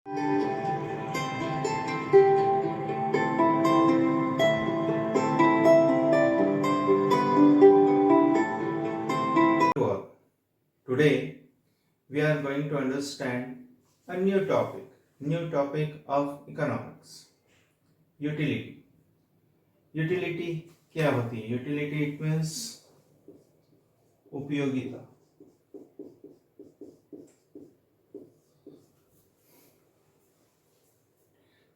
Today we are going to understand a new topic of economics. Utility. Utility क्या होती है? Utility it means उपयोगिता.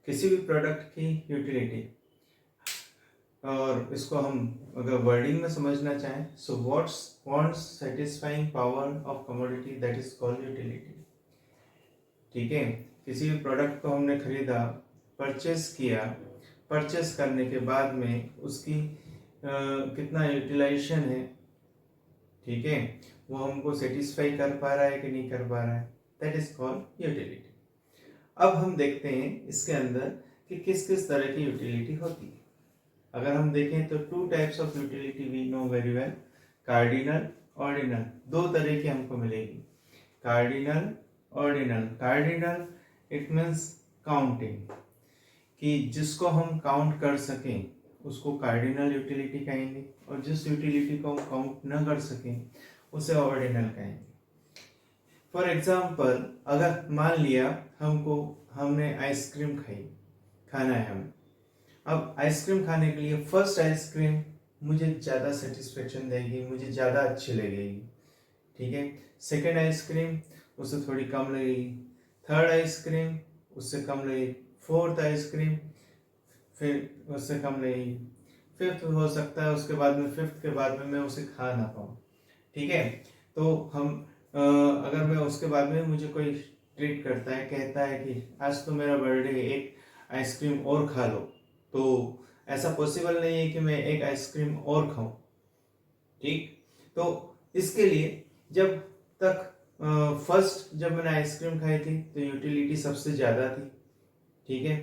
किसी भी प्रोडक्ट की यूटिलिटी, और इसको हम अगर वर्डिंग में समझना चाहें, so what's satisfying power of commodity, that is called utility. ठीक है, किसी भी प्रोडक्ट को हमने खरीदा, परचेस किया, परचेस करने के बाद में उसकी कितना यूटिलाइजेशन है, ठीक है, वो हमको सेटिस्फाई कर पा रहा है कि नहीं कर पा रहा है, दैट इज कॉल्ड यूटिलिटी. अब हम देखते हैं इसके अंदर कि किस किस तरह की यूटिलिटी होती है. अगर हम देखें तो two types of utility we know very well, cardinal, ordinal. दो तरह की हमको मिलेगी, cardinal, ordinal. Cardinal it means counting, कि जिसको हम काउंट कर सकें उसको कार्डिनल यूटिलिटी कहेंगे, और जिस यूटिलिटी को हम काउंट न कर सकें उसे ऑर्डिनल कहेंगे. फॉर एग्जाम्पल, अगर मान लिया हमने आइसक्रीम खाना है हमें. अब आइसक्रीम खाने के लिए फर्स्ट आइसक्रीम मुझे ज़्यादा सेटिस्फेक्शन देगी, मुझे ज़्यादा अच्छी लगेगी, ठीक है. सेकेंड आइसक्रीम उससे थोड़ी कम लगेगी, थर्ड आइसक्रीम उससे कम लगेगी, फोर्थ आइसक्रीम फिर उससे कम लगेगी, फिफ्थ हो सकता है उसके बाद में, फिफ्थ के बाद में मैं उसे खा ना पाऊँ, ठीक है. तो हम अगर मैं उसके बाद में मुझे कोई ट्रीट करता है, कहता है कि आज तो मेरा बर्थडे है, एक आइसक्रीम और खा लो, तो ऐसा पॉसिबल नहीं है कि मैं एक आइसक्रीम और खाऊं, ठीक. तो इसके लिए जब तक फर्स्ट जब मैंने आइसक्रीम खाई थी तो यूटिलिटी सबसे ज़्यादा थी, ठीक है.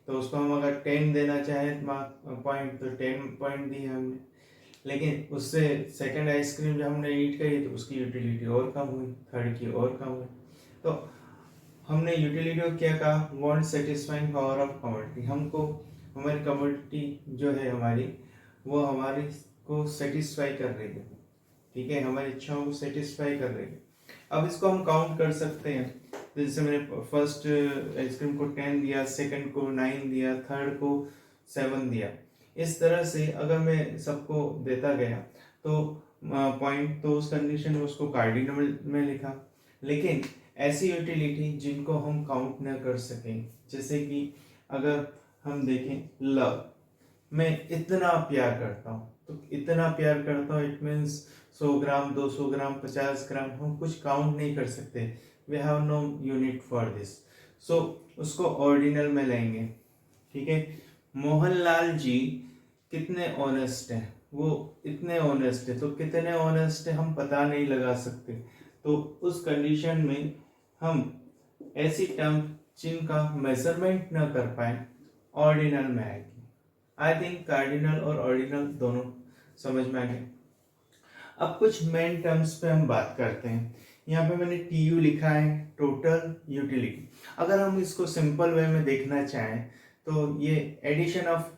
तो उसको हम अगर 10 देना चाहें पॉइंट, तो 10 पॉइंट दिए हमने. लेकिन उससे सेकंड आइसक्रीम जब हमने ईट करी तो उसकी यूटिलिटी और कम हुई, थर्ड की और कम हुई. तो हमने यूटिलिटी को क्या कहा, want satisfying power of commodity. हमको हमारी कमोडिटी जो है हमारी, वो हमारी को सेटिस्फाई कर रही है, ठीक है, हमारी इच्छाओं को सेटिस्फाई कर रही है. अब इसको हम काउंट कर सकते हैं. तो जैसे मैंने फर्स्ट आइसक्रीम को 10 दिया, सेकंड को 9 दिया, थर्ड को 7 दिया. इस तरह से अगर मैं सबको देता गया तो पॉइंट, तो उस कंडीशन में उसको कार्डिनल में लिखा. लेकिन ऐसी यूटिलिटी जिनको हम काउंट न कर सकें, जैसे कि अगर हम देखें लव, मैं इतना प्यार करता हूँ, तो इतना प्यार करता हूँ इट मीन्स 100 ग्राम, 200 ग्राम, 50 ग्राम, हम कुछ काउंट नहीं कर सकते. We have no unit for this, so उसको ऑर्डिनल में लेंगे, ठीक है. मोहनलाल जी कितने ऑनेस्ट हैं, वो इतने ऑनेस्ट है, तो कितने ऑनेस्ट है हम पता नहीं लगा सकते. तो उस कंडीशन में हम ऐसी टर्म जिनका मेजरमेंट न कर पाए ऑर्डिनल में आएगी. आई थिंक कार्डिनल और ऑर्डिनल दोनों समझ में आ गए. अब कुछ मेन टर्म्स पे हम बात करते हैं. यहाँ पे मैंने TU लिखा है, टोटल यूटिलिटी. अगर हम इसको सिंपल वे में देखना चाहें तो ये एडिशन ऑफ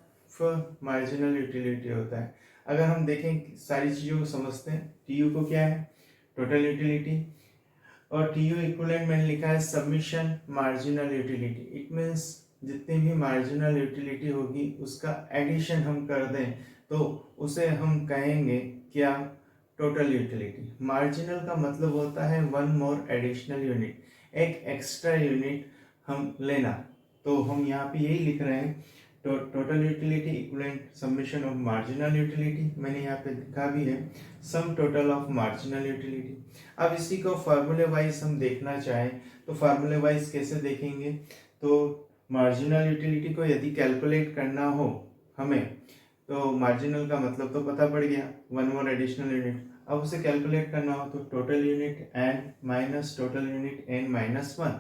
मार्जिनल यूटिलिटी होता है. अगर हम देखें सारी चीज़ों को समझते हैं, TU को क्या है, टोटल यूटिलिटी, और TU इक्विवेलेंट मैंने लिखा है submission marginal utility. It means जितनी भी मार्जिनल यूटिलिटी होगी उसका एडिशन हम कर दें तो उसे हम कहेंगे क्या, टोटल यूटिलिटी. मार्जिनल का मतलब होता है वन मोर एडिशनल यूनिट, एक एक्स्ट्रा यूनिट हम लेना. तो हम यहाँ पे यही लिख रहे हैं, total utility equivalent submission of marginal utility. मैंने यहाँ पे लिखा भी है sum total of marginal utility. अब इसी को फार्मूले वाइज हम देखना चाहें तो फार्मूले वाइज कैसे देखेंगे, तो मार्जिनल यूटिलिटी को यदि कैलकुलेट करना हो हमें, तो मार्जिनल का मतलब तो पता पड़ गया, वन मोर एडिशनल यूनिट. अब उसे कैलकुलेट करना हो तो total unit n minus total unit n minus 1.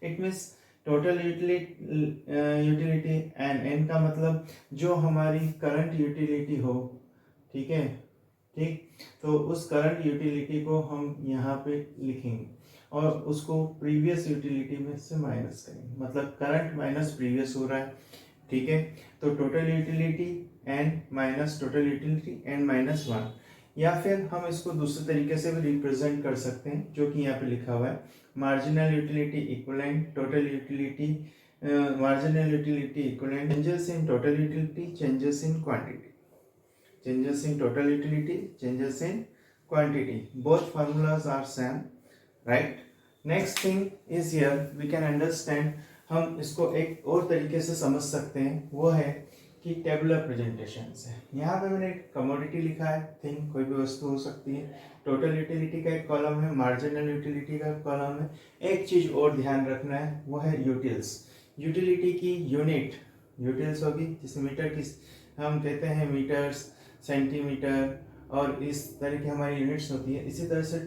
It means total utility n का मतलब जो हमारी करंट यूटिलिटी हो, ठीक है, ठीक. तो उस करंट यूटिलिटी को हम यहाँ पे लिखेंगे, और उसको प्रीवियस यूटिलिटी में से माइनस करेंगे, मतलब करंट माइनस प्रीवियस हो रहा है, ठीक है। तो total utility n minus total utility n minus 1, या फिर हम इसको दूसरे तरीके से भी रिप्रेजेंट कर सकते हैं जो कि यहाँ पे लिखा हुआ है marginal utility equivalent total utility, marginal utility equivalent changes in total utility changes in quantity, changes in total utility, changes in quantity. Both formulas are same, right? Next thing is here we can understand, हम इसको एक और तरीके से समझ सकते हैं, वो है कि टेबुलर प्रेजेंटेशन से। यहाँ पे मैंने कमोडिटी लिखा है, थिंक कोई भी वस्तु हो सकती है, टोटल यूटिलिटी का एक कॉलम है, मार्जिनल यूटिलिटी का कॉलम है। एक चीज और ध्यान रखना है, वो है यूटिल्स। यूटिलिटी की यूनिट यूटिल्स होगी, जिस मीटर की हम कहते हैं मीटर्स, सेंटीमीटर, और इस तरह की हमारी यूनिट्स होती है। इसी तरह से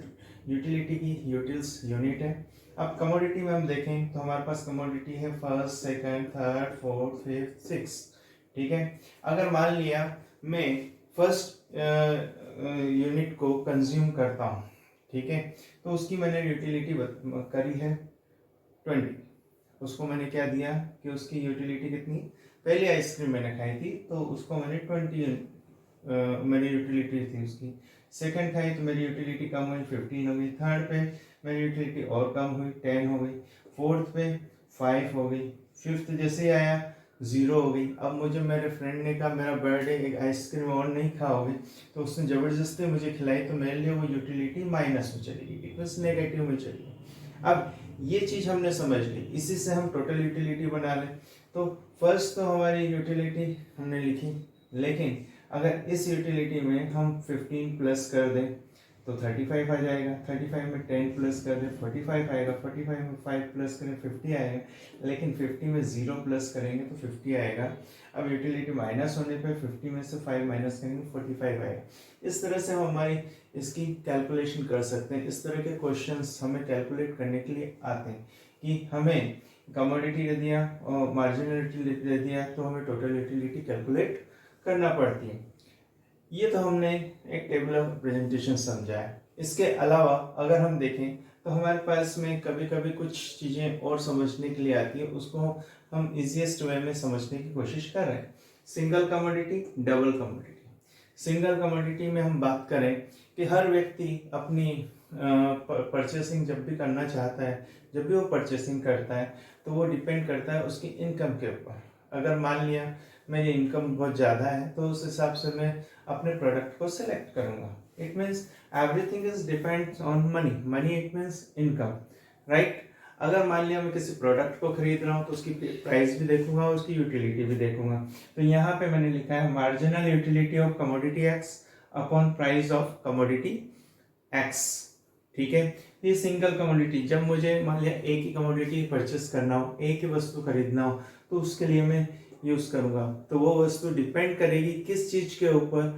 यूटिलिटी की यूटिल्स यूनिट है। अब कमोडिटी में हम देखें तो हमारे पास कमोडिटी है first, second, third, fourth, fifth, six, ठीक है। अगर मान लिया मैं फर्स्ट यूनिट को कंज्यूम करता हूँ, ठीक है, तो उसकी मैंने यूटिलिटी करी है 20। उसको मैंने क्या दिया कि उसकी यूटिलिटी कितनी, पहली आइसक्रीम मैंने खाई थी तो उसको मैंने 20 मेरी यूटिलिटी थी उसकी। सेकंड खाई तो मेरी यूटिलिटी कम हुई, 15 हो गई। थर्ड पे मेरी यूटिलिटी और कम हुई, 10 हो गई। फोर्थ पे 5 हो गई। फिफ्थ जैसे ही आया 0 हो गई। अब मुझे मेरे फ्रेंड ने कहा मेरा बर्थडे, एक आइसक्रीम और नहीं खाओगे, तो उसने ज़बरदस्ती मुझे खिलाई, तो मेरे लिए वो यूटिलिटी माइनस में चली गई, प्लस नेगेटिव में चली गई। अब ये चीज़ हमने समझ ली, इसी से हम टोटल यूटिलिटी बना लें। तो फर्स्ट तो हमारी यूटिलिटी हमने लिखी, लेकिन अगर इस यूटिलिटी में हम 15 प्लस कर दें तो 35 आ जाएगा। 35 में 10 प्लस कर दें 45 आएगा। 45 में 5 प्लस करें 50 आएगा। लेकिन 50 में 0 प्लस करेंगे तो 50 आएगा। अब यूटिलिटी माइनस होने पे 50 में से 5 माइनस करेंगे 45 आएगा। इस तरह से हम हमारी इसकी कैलकुलेशन कर सकते हैं। इस तरह के क्वेश्चंस हमें कैलकुलेट करने के लिए आते हैं कि हमें कमोडिटी दे दिया और मार्जिनल यूटिलिटी दे दिया तो हमें टोटल यूटिलिटी कैलकुलेट करना पड़ती है। ये तो हमने एक टेबल ऑफ प्रेजेंटेशन समझा है। इसके अलावा अगर हम देखें तो हमारे पास में कभी कभी कुछ चीज़ें और समझने के लिए आती है, उसको हम इजीएस्ट वे में समझने की कोशिश कर रहे हैं। Single commodity, double commodity. Single commodity में हम बात करें कि हर व्यक्ति अपनी परचेसिंग जब भी करना चाहता है, जब भी वो परचेसिंग करता है तो वो डिपेंड करता है उसकी इनकम के ऊपर। अगर मान लिया मेरी इनकम बहुत ज़्यादा है तो उस हिसाब से मैं अपने प्रोडक्ट को सिलेक्ट करूंगा। It means everything is depends on money. Money it means income, right. अगर मान लिया मैं किसी प्रोडक्ट को खरीद रहा हूँ तो उसकी प्राइस भी देखूंगा, उसकी यूटिलिटी भी देखूंगा। तो यहाँ पे मैंने लिखा है marginal utility of commodity x upon price of commodity x, ठीक है। ये सिंगल कमोडिटी, जब मुझे मान लिया एक ही कमोडिटी परचेस करना हो, एक ही वस्तु खरीदना हो, तो उसके लिए मैं यूज करूंगा। तो वो वस्तु डिपेंड करेगी किस चीज के ऊपर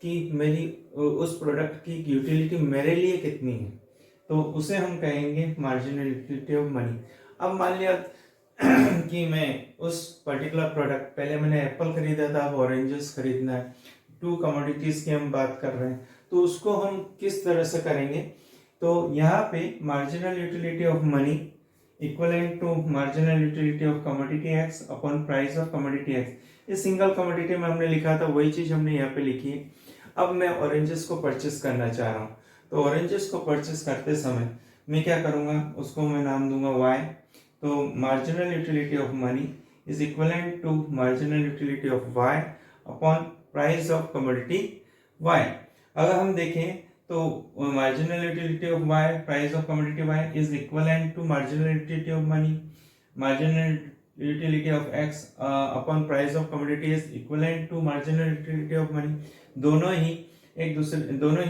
कि मेरी उस प्रोडक्ट की यूटिलिटी मेरे लिए कितनी है, तो उसे हम कहेंगे मार्जिनल यूटिलिटी ऑफ मनी। अब मान लिया कि मैं उस पर्टिकुलर प्रोडक्ट, पहले मैंने एप्पल खरीदा था, अब ऑरेंजेस खरीदना है, 2 कमोडिटीज की हम बात कर रहे हैं, तो उसको हम किस तरह से करेंगे। तो यहाँ पे marginal utility of money equivalent to marginal utility of commodity x upon price of commodity x. इस सिंगल कमोडिटी में हमने लिखा था वही चीज हमने यहाँ पे लिखी है। अब मैं ऑरेंजेस को परचेस करना चाह रहा हूँ, तो ऑरेंजेस को परचेस करते समय मैं क्या करूंगा, उसको मैं नाम दूंगा y। तो marginal utility of money is equivalent to marginal utility of y upon price of commodity y। अगर हम देखें तो marginal utility of y, price of commodity y is equivalent to marginal utility of money. Marginal utility of x upon price of commodity is equivalent to marginal utility of money. दोनों ही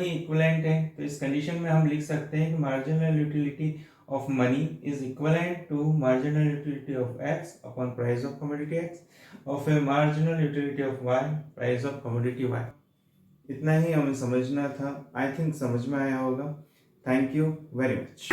equivalent है। तो इस condition में हम लिख सकते हैं कि marginal utility of money is equivalent to marginal utility of x upon price of commodity x of a marginal utility of y, price of commodity y। इतना ही हमें समझना था। आई थिंक समझ में आया होगा। Thank you very much.